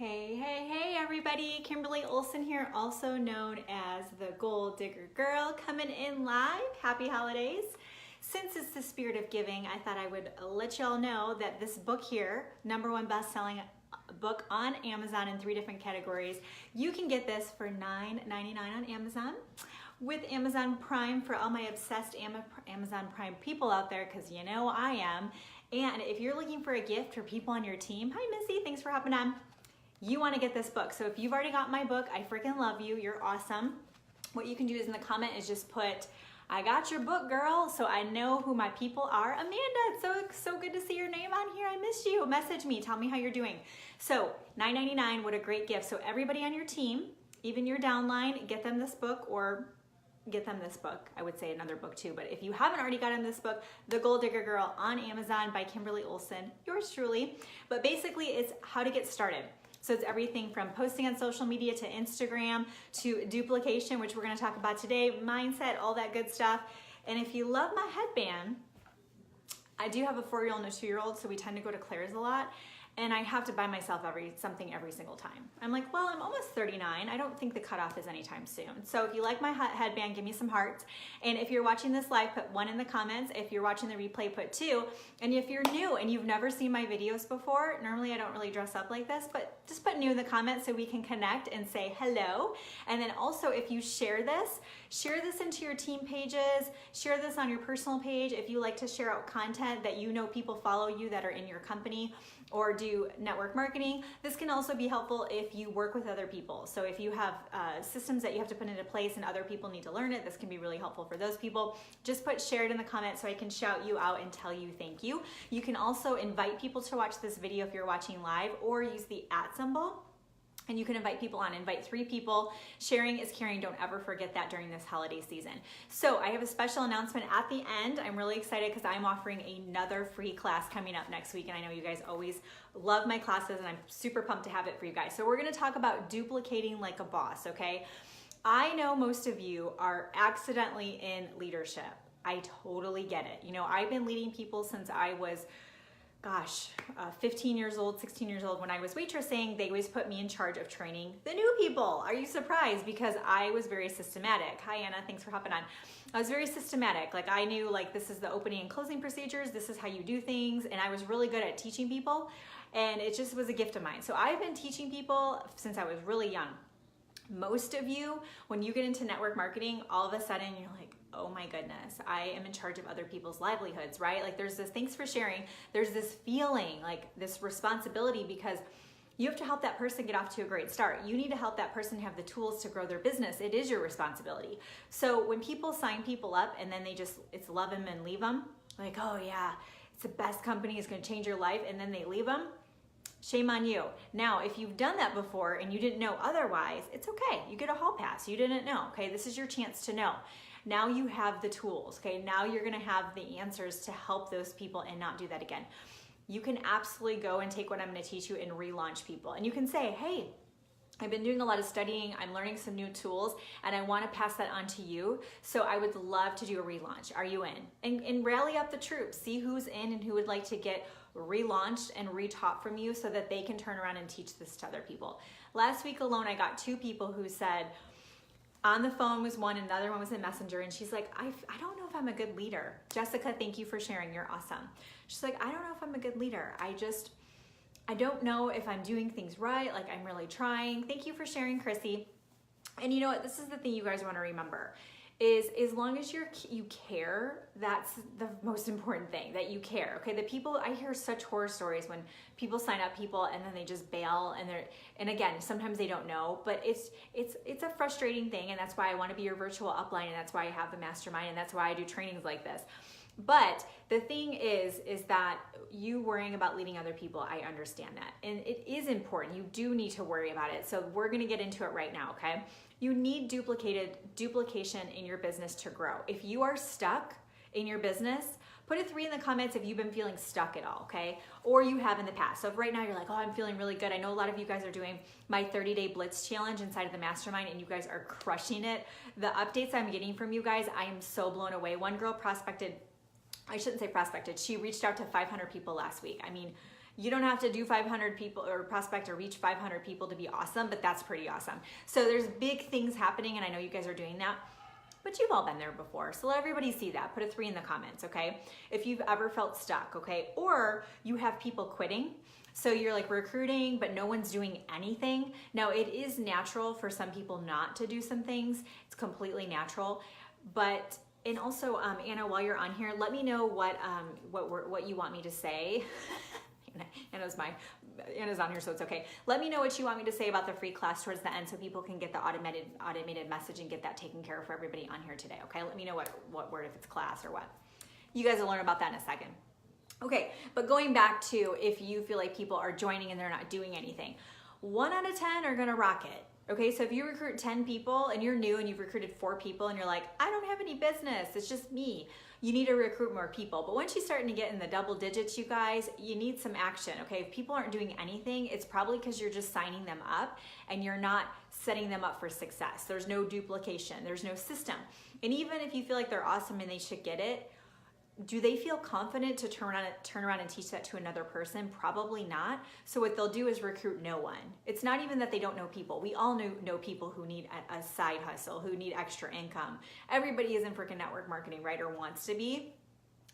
Hey everybody, Kimberly Olson here, also known as the Goal Digger Girl, coming in live. Happy holidays. Since it's the spirit of giving, I thought I would let y'all know that this book here, #1 best-selling book on Amazon in 3 different categories, you can get this for $9.99 on Amazon. With Amazon Prime for all my obsessed Amazon Prime people out there, because you know I am. And if you're looking for a gift for people on your team, hi Missy, thanks for hopping on. You want to get this book. So if you've already got my book, I freaking love you. You're awesome. What you can do is in the comment is just put, I got your book, girl, so I know who my people are. Amanda, it's so good to see your name on here. I miss you. Message me. Tell me how you're doing. So $9.99, what a great gift. So everybody on your team, even your downline, get them this book or get them this book. I would say another book too, but if you haven't already gotten this book, The Goal Digger Girl on Amazon by Kimberly Olson, yours truly. But basically it's how to get started. So it's everything from posting on social media to Instagram to duplication, which we're going to talk about today, mindset, all that good stuff. And if you love my headband, I do have a 4-year-old and a 2-year-old, so we tend to go to Claire's a lot. And I have to buy myself something every single time. I'm like, well, I'm almost 39. I don't think the cutoff is anytime soon. So if you like my headband, give me some hearts. And if you're watching this live, put 1 in the comments. If you're watching the replay, put 2. And if you're new and you've never seen my videos before, normally I don't really dress up like this, but just put new in the comments so we can connect and say hello. And then also if you share this into your team pages, share this on your personal page. If you like to share out content that you know people follow you that are in your company, or do network marketing. This can also be helpful if you work with other people. So if you have systems that you have to put into place and other people need to learn it, this can be really helpful for those people. Just put shared in the comments so I can shout you out and tell you thank you. You can also invite people to watch this video if you're watching live, or use the @ symbol. And you can invite people on. Invite 3 people. Sharing is caring. Don't ever forget that during this holiday season. So I have a special announcement at the end. I'm really excited because I'm offering another free class coming up next week. And I know you guys always love my classes and I'm super pumped to have it for you guys. So we're going to talk about duplicating like a boss, okay? I know most of you are accidentally in leadership. I totally get it. You know, I've been leading people since I was 15 years old, 16 years old. When I was waitressing, they always put me in charge of training the new people. Are you surprised? Because I was very systematic. Hi, Anna, thanks for hopping on. I was very systematic. Like I knew like this is the opening and closing procedures. This is how you do things. And I was really good at teaching people. And it just was a gift of mine. So I've been teaching people since I was really young. Most of you, when you get into network marketing, all of a sudden you're like, oh my goodness, I am in charge of other people's livelihoods, right? Like there's this, thanks for sharing, there's this feeling, like this responsibility, because you have to help that person get off to a great start. You need to help that person have the tools to grow their business. It is your responsibility. So when people sign people up and then it's love them and leave them, like, oh yeah, it's the best company, it's gonna change your life, and then they leave them, shame on you. Now, if you've done that before and you didn't know otherwise, it's okay. You get a hall pass. You didn't know, okay? This is your chance to know. Now you have the tools, okay? Now you're gonna have the answers to help those people and not do that again. You can absolutely go and take what I'm gonna teach you and relaunch people. And you can say, hey, I've been doing a lot of studying, I'm learning some new tools, and I wanna pass that on to you. So I would love to do a relaunch. Are you in? And rally up the troops. See who's in and who would like to get relaunched and retaught from you so that they can turn around and teach this to other people. Last week alone, I got 2 people who said, on the phone was one, another one was in Messenger, and she's like, I don't know if I'm a good leader. Jessica, thank you for sharing, you're awesome. She's like, I don't know if I'm a good leader. I don't know if I'm doing things right, like I'm really trying. Thank you for sharing, Chrissy. And you know what, this is the thing you guys wanna remember, is as long as you care, that's the most important thing, that you care, okay? The people, I hear such horror stories when people sign up people and then they just bail, and again, sometimes they don't know, but it's a frustrating thing, and that's why I wanna be your virtual upline, and that's why I have the mastermind, and that's why I do trainings like this. But the thing is that you worrying about leading other people, I understand that. And it is important. You do need to worry about it. So we're gonna get into it right now, okay? You need duplication in your business to grow. If you are stuck in your business, put a 3 in the comments if you've been feeling stuck at all, okay? Or you have in the past. So if right now you're like, oh, I'm feeling really good. I know a lot of you guys are doing my 30-day blitz challenge inside of the mastermind and you guys are crushing it. The updates I'm getting from you guys, I am so blown away. One girl prospected, I shouldn't say prospected, she reached out to 500 people last week. I mean, You don't have to do 500 people or prospect or reach 500 people to be awesome, but that's pretty awesome. So there's big things happening, and I know you guys are doing that, but you've all been there before. So let everybody see that. Put a 3 in the comments, okay? If you've ever felt stuck, okay? Or you have people quitting. So you're like recruiting, but no one's doing anything. Now it is natural for some people not to do some things. It's completely natural. But, and also, Anna, while you're on here, let me know what you want me to say. Anna's on here, so it's okay. Let me know what you want me to say about the free class towards the end so people can get the automated message and get that taken care of for everybody on here today, okay? Let me know what word, if it's class or what. You guys will learn about that in a second. Okay, but going back to if you feel like people are joining and they're not doing anything, 1 out of 10 are gonna rock it. Okay, so if you recruit 10 people and you're new and you've recruited 4 people and you're like, I don't have any business, it's just me. You need to recruit more people. But once you're starting to get in the double digits, you guys, you need some action, okay? If people aren't doing anything, it's probably because you're just signing them up and you're not setting them up for success. There's no duplication, there's no system. And even if you feel like they're awesome and they should get it, do they feel confident to turn around and teach that to another person? Probably not. So what they'll do is recruit no one. It's not even that they don't know people. We all know people who need a side hustle, who need extra income. Everybody is in freaking network marketing, right? Or wants to be.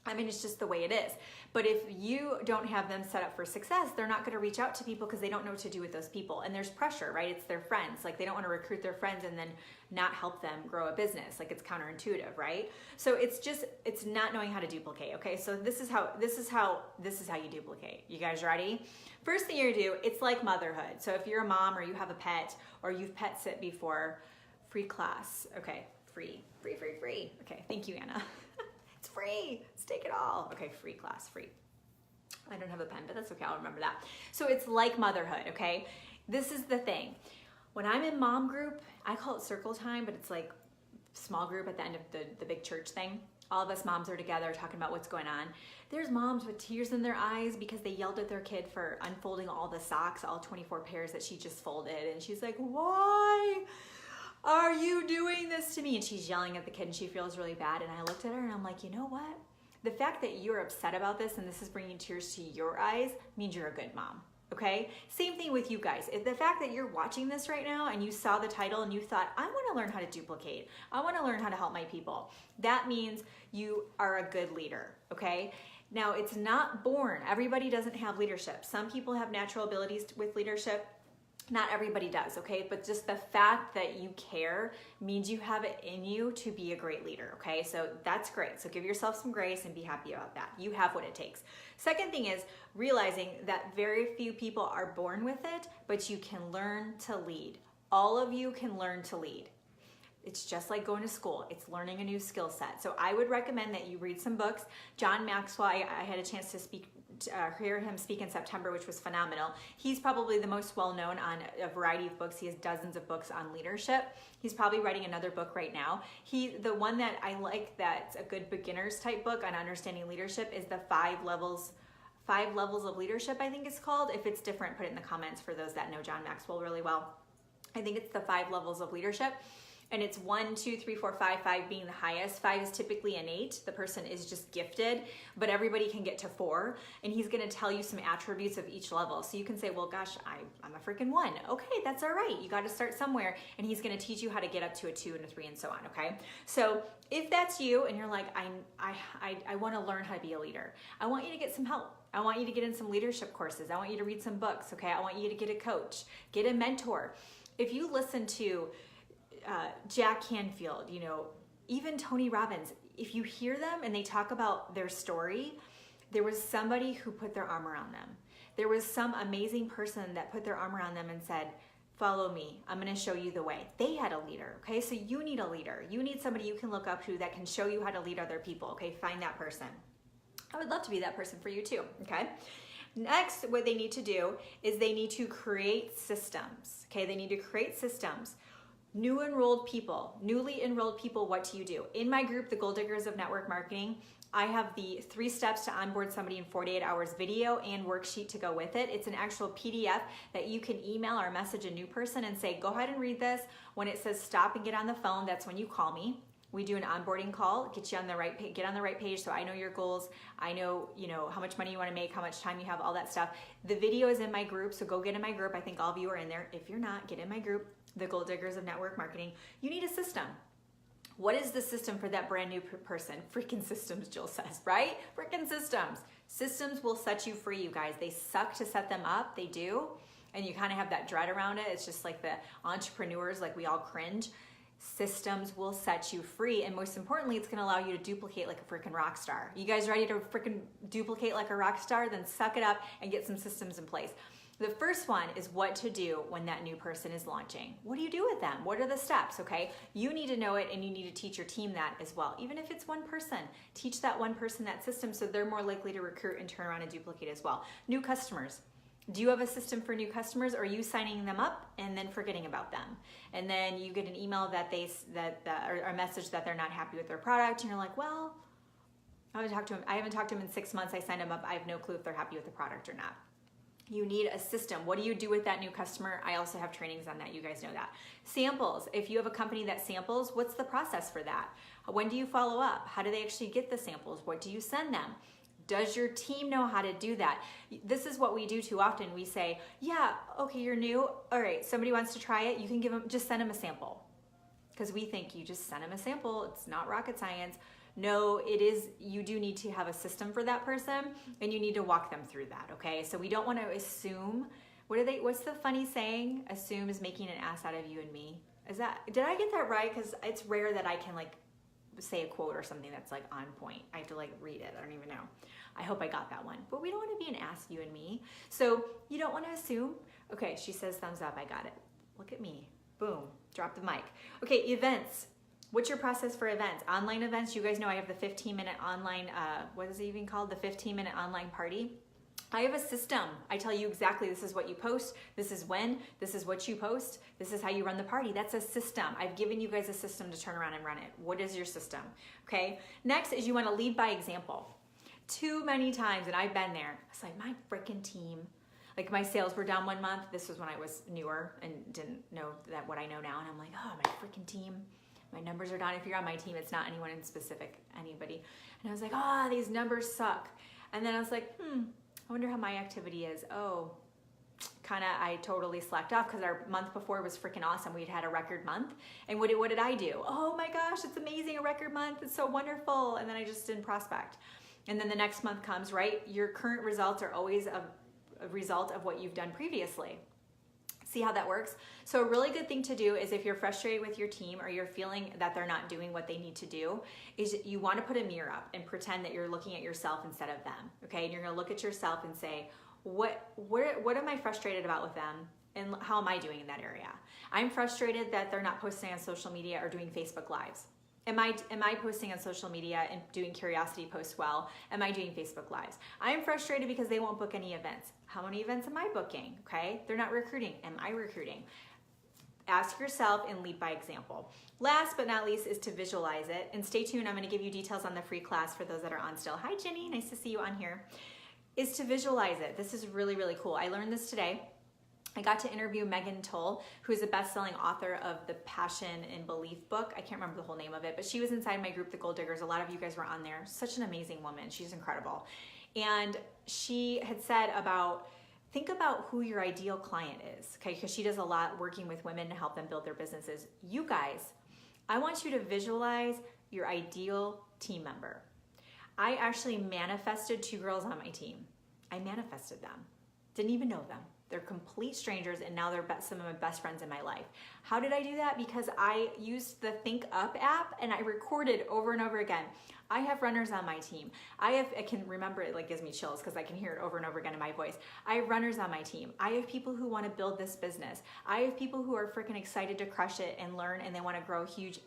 I mean, it's just the way it is. But if you don't have them set up for success, they're not going to reach out to people because they don't know what to do with those people. And there's pressure, right? It's their friends. Like they don't want to recruit their friends and then not help them grow a business. Like it's counterintuitive, right? So it's not knowing how to duplicate. Okay. So this is how you duplicate. You guys ready? First thing you're gonna do, it's like motherhood. So if you're a mom or you have a pet or you've pet sit before, free class. Okay. Free. Okay. Thank you, Anna. It's free. Let's take it all. Okay, free class, free. I don't have a pen, but that's okay. I'll remember that. So it's like motherhood, okay? This is the thing. When I'm in mom group, I call it circle time, but it's like small group at the end of the big church thing. All of us moms are together talking about what's going on. There's moms with tears in their eyes because they yelled at their kid for unfolding all the socks, all 24 pairs that she just folded. And she's like, why are you doing this to me? And she's yelling at the kid and she feels really bad. And I looked at her and I'm like, you know what? The fact that you're upset about this and this is bringing tears to your eyes means you're a good mom, okay? Same thing with you guys. The fact that you're watching this right now and you saw the title and you thought, I want to learn how to duplicate. I want to learn how to help my people. That means you are a good leader, okay? Now, it's not born. Everybody doesn't have leadership. Some people have natural abilities with leadership. Not everybody does, okay? But just the fact that you care means you have it in you to be a great leader, okay? So that's great. So give yourself some grace and be happy about that. You have what it takes. Second thing is realizing that very few people are born with it, but you can learn to lead. All of you can learn to lead. It's just like going to school. It's learning a new skill set. So I would recommend that you read some books. John Maxwell, I had a chance to hear him speak in September, which was phenomenal. He's probably the most well-known on a variety of books. He has dozens of books on leadership. He's probably writing another book right now. The one that I like that's a good beginner's type book on understanding leadership is the 5 levels of leadership, I think it's called. If it's different, put it in the comments for those that know John Maxwell really well. I think it's the 5 levels of leadership. And it's 1, 2, 3, 4, 5, 5 being the highest. 5 is typically innate. The person is just gifted, but everybody can get to 4. And he's gonna tell you some attributes of each level. So you can say, well, gosh, I'm a freaking 1. Okay, that's all right. You gotta start somewhere. And he's gonna teach you how to get up to a 2 and a 3 and so on, okay? So if that's you and you're like, I wanna learn how to be a leader, I want you to get some help. I want you to get in some leadership courses. I want you to read some books, okay? I want you to get a coach, get a mentor. If you listen to Jack Canfield, even Tony Robbins, if you hear them and they talk about their story, there was somebody who put their arm around them. There was some amazing person that put their arm around them and said, follow me, I'm gonna show you the way. They had a leader, okay? So you need a leader. You need somebody you can look up to that can show you how to lead other people, okay? Find that person. I would love to be that person for you too, okay? Next, what they need to do is they need to create systems, okay? They need to create systems. Newly enrolled people, what do you do? In my group, the Goal Diggers of Network Marketing, I have the 3 steps to onboard somebody in 48 hours video and worksheet to go with it. It's an actual PDF that you can email or message a new person and say, go ahead and read this. When it says stop and get on the phone, that's when you call me. We do an onboarding call, get you on the right page, get on the right page so I know your goals. I know, how much money you want to make, how much time you have, all that stuff. The video is in my group, so go get in my group. I think all of you are in there. If you're not, get in my group, the Goal Diggers of Network Marketing. You need a system. What is the system for that brand new person? Freaking systems, Jill says, right? Freaking systems. Systems will set you free, you guys. They suck to set them up, they do. And you kind of have that dread around it. It's just like the entrepreneurs, like we all cringe. Systems will set you free, and most importantly, it's going to allow you to duplicate like a freaking rock star. You guys ready to freaking duplicate like a rock star? Then suck it up and get some systems in place. The first one is what to do when that new person is launching. What do you do with them? What are the steps, okay? You need to know it, and you need to teach your team that as well. Even if it's one person, teach that one person that system so they're more likely to recruit and turn around and duplicate as well. New customers. Do you have a system for new customers, or are you signing them up and then forgetting about them? And then you get an email or a message that they're not happy with their product, and you're like, well, I haven't talked to them in 6 months. I signed them up. I have no clue if they're happy with the product or not. You need a system. What do you do with that new customer? I also have trainings on that. You guys know that. Samples. If you have a company that samples, what's the process for that? When do you follow up? How do they actually get the samples? What do you send them? Does your team know how to do that? This is what we do too often. We say, yeah, okay, you're new. All right, somebody wants to try it. You can just send them a sample. Because we think you just send them a sample. It's not rocket science. No, it is, you do need to have a system for that person, and you need to walk them through that, okay? So we don't want to assume, what's the funny saying? Assume is making an ass out of you and me. Did I get that right? Because it's rare that I can say a quote or something that's on point. I have to read it. I don't even know. I hope I got that one. But we don't want to be an ass, you and me. So you don't want to assume. Okay, she says thumbs up. I got it. Look at me. Boom. Drop the mic. Okay, events. What's your process for events? Online events. You guys know I have the 15-minute online, what is it even called? The 15-minute online party. I have a system. I tell you exactly, this is what you post, this is when, this is what you post, this is how you run the party. That's a system. I've given you guys a system to turn around and run it. What is your system? Okay. Next is you want to lead by example. Too many times, and I've been there, it's like my freaking team, my sales were down 1 month. This was when I was newer and didn't know what I know now. And I'm like, oh, my freaking team. My numbers are down. If you're on my team, it's not anyone in specific, anybody. And I was like, these numbers suck. And then I was like, I wonder how my activity is. Oh, I totally slacked off because our month before was freaking awesome. We'd had a record month. And what did I do? Oh my gosh, it's amazing, a record month. It's so wonderful. And then I just didn't prospect. And then the next month comes, right? Your current results are always a result of what you've done previously. See how that works? So a really good thing to do is if you're frustrated with your team or you're feeling that they're not doing what they need to do, is you want to put a mirror up and pretend that you're looking at yourself instead of them, okay? And you're going to look at yourself and say, what am I frustrated about with them, and how am I doing in that area? I'm frustrated that they're not posting on social media or doing Facebook Lives. Am I posting on social media and doing curiosity posts well? Am I doing Facebook Lives? I'm frustrated because they won't book any events. How many events am I booking? Okay, they're not recruiting. Am I recruiting? Ask yourself and lead by example. Last but not least is to visualize it. And stay tuned, I'm gonna give you details on the free class for those that are on still. Hi Jenny, nice to see you on here. Is to visualize it. This is really, really cool. I learned this today. I got to interview Megan Toll, who is a best-selling author of the Passion and Belief book. I can't remember the whole name of it, but she was inside my group, the Goal Diggers. A lot of you guys were on there. Such an amazing woman. She's incredible. And she had said think about who your ideal client is, okay? Because she does a lot working with women to help them build their businesses. You guys, I want you to visualize your ideal team member. I actually manifested 2 girls on my team. I manifested them. Didn't even know them. They're complete strangers, and now they're some of my best friends in my life. How did I do that? Because I used the Think Up app, and I recorded over and over again. I have runners on my team. I can remember it, gives me chills because I can hear it over and over again in my voice. I have runners on my team. I have people who want to build this business. I have people who are freaking excited to crush it and learn, and they want to grow a huge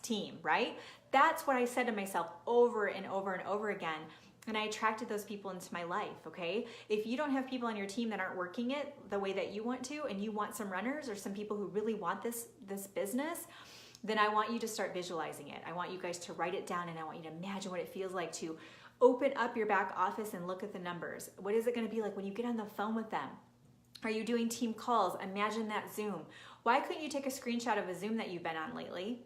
team, right? That's what I said to myself over and over and over again. And I attracted those people into my life, okay? If you don't have people on your team that aren't working it the way that you want to, and you want some runners or some people who really want this business, then I want you to start visualizing it. I want you guys to write it down, and I want you to imagine what it feels like to open up your back office and look at the numbers. What is it gonna be like when you get on the phone with them? Are you doing team calls? Imagine that Zoom. Why couldn't you take a screenshot of a Zoom that you've been on lately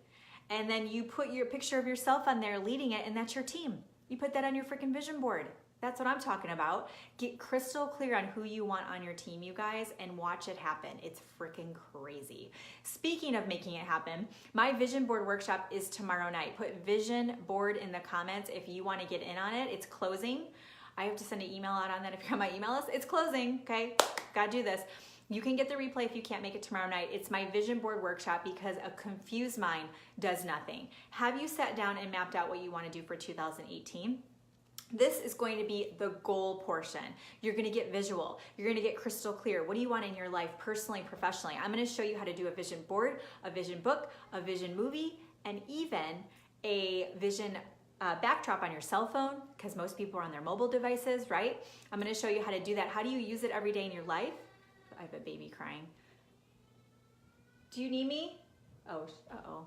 And then you put your picture of yourself on there leading it, and that's your team. You put that on your freaking vision board. That's what I'm talking about. Get crystal clear on who you want on your team, you guys, and watch it happen. It's freaking crazy. Speaking of making it happen, my vision board workshop is tomorrow night. Put vision board in the comments if you want to get in on it. It's closing. I have to send an email out on that if you're on my email list. It's closing, okay? Gotta do this. You can get the replay if you can't make it tomorrow night. It's my vision board workshop because a confused mind does nothing. Have you sat down and mapped out what you want to do for 2018? This is going to be the goal portion. You're going to get visual. You're going to get crystal clear. What do you want in your life personally, professionally? I'm going to show you how to do a vision board, a vision book, a vision movie, and even a vision backdrop on your cell phone, because most people are on their mobile devices, right? I'm going to show you how to do that. How do you use it every day in your life? I have a baby crying. Do you need me? Oh, uh-oh.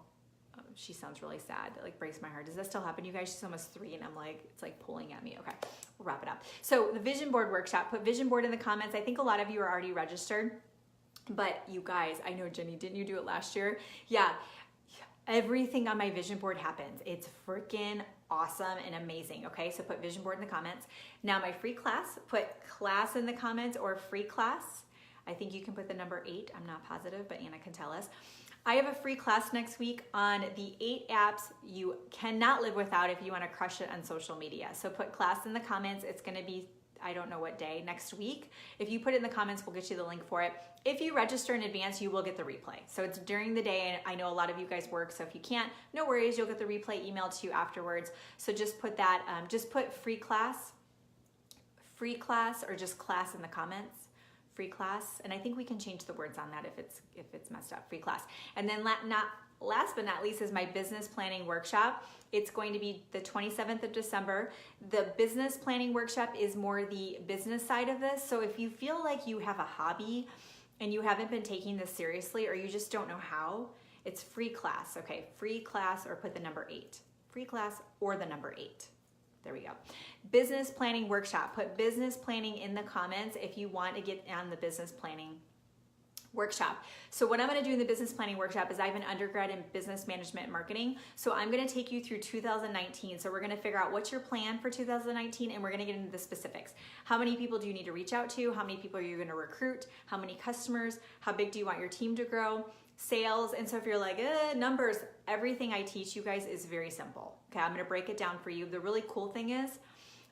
She sounds really sad. That like breaks my heart. Does that still happen, you guys? She's almost 3 and I'm like, it's like pulling at me. Okay, we'll wrap it up. So the vision board workshop, put vision board in the comments. I think a lot of you are already registered, but you guys, I know Jenny, didn't you do it last year? Yeah, everything on my vision board happens. It's freaking awesome and amazing. Okay, so put vision board in the comments. Now my free class, put class in the comments or free class. I think you can put the number 8. I'm not positive, but Anna can tell us. I have a free class next week on the 8 apps you cannot live without if you want to crush it on social media. So put class in the comments. It's going to be, I don't know what day, next week. If you put it in the comments, we'll get you the link for it. If you register in advance, you will get the replay. So it's during the day, and I know a lot of you guys work, so if you can't, no worries, you'll get the replay emailed to you afterwards. So just put that, just put free class, or just class in the comments. Free class, and I think we can change the words on that if it's messed up. Free class. And then last but not least is my business planning workshop. It's going to be the 27th of December. The business planning workshop is more the business side of this. So if you feel like you have a hobby and you haven't been taking this seriously, or you just don't know how, it's free class. Okay, free class, or put the number 8. Free class or the number 8. There we go. Business planning workshop. Put business planning in the comments if you want to get on the business planning workshop. So what I'm going to do in the business planning workshop is I have an undergrad in business management and marketing. So I'm going to take you through 2019. So we're going to figure out what's your plan for 2019, and we're going to get into the specifics. How many people do you need to reach out to? How many people are you going to recruit? How many customers? How big do you want your team to grow? Sales. And so if you're like, numbers, everything I teach you guys is very simple. Okay, I'm going to break it down for you. The really cool thing is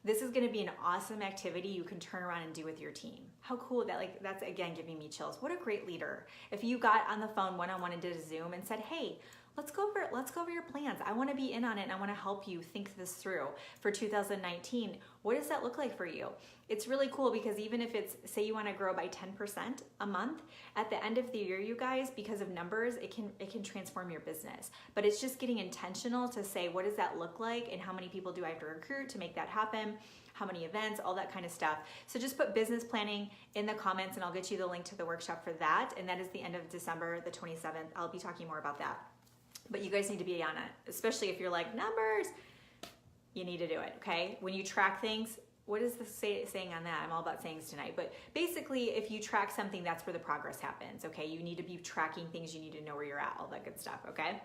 this is going to be an awesome activity you can turn around and do with your team. How cool that, like, that's again giving me chills. What a great leader. If you got on the phone one-on-one and did a Zoom and said, hey, let's go over your plans. I want to be in on it, and I want to help you think this through for 2019. What does that look like for you? It's really cool because even if it's, say you want to grow by 10% a month, at the end of the year, you guys, because of numbers, it can transform your business. But it's just getting intentional to say, what does that look like, and how many people do I have to recruit to make that happen? How many events, all that kind of stuff. So just put business planning in the comments, and I'll get you the link to the workshop for that. And that is the end of December, the 27th. I'll be talking more about that. But you guys need to be on it, especially if you're like, numbers, you need to do it, okay? When you track things, what is the saying on that? I'm all about sayings tonight. But basically, if you track something, that's where the progress happens, okay? You need to be tracking things. You need to know where you're at, all that good stuff, okay?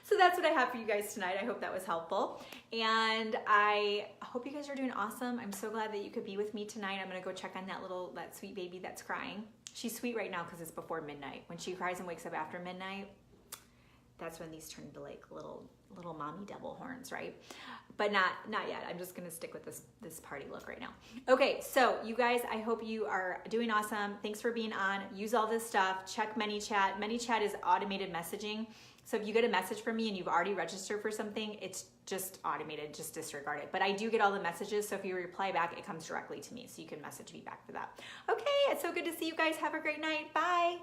So that's what I have for you guys tonight. I hope that was helpful. And I hope you guys are doing awesome. I'm so glad that you could be with me tonight. I'm going to go check on that sweet baby that's crying. She's sweet right now because it's before midnight. When she cries and wakes up after midnight, that's when these turn into like little mommy devil horns, right? But not yet. I'm just gonna stick with this party look right now. Okay, so you guys, I hope you are doing awesome. Thanks for being on. Use all this stuff. Check ManyChat. ManyChat is automated messaging. So if you get a message from me and you've already registered for something, it's just automated, just disregard it. But I do get all the messages, so if you reply back, it comes directly to me, so you can message me back for that. Okay, it's so good to see you guys. Have a great night. Bye.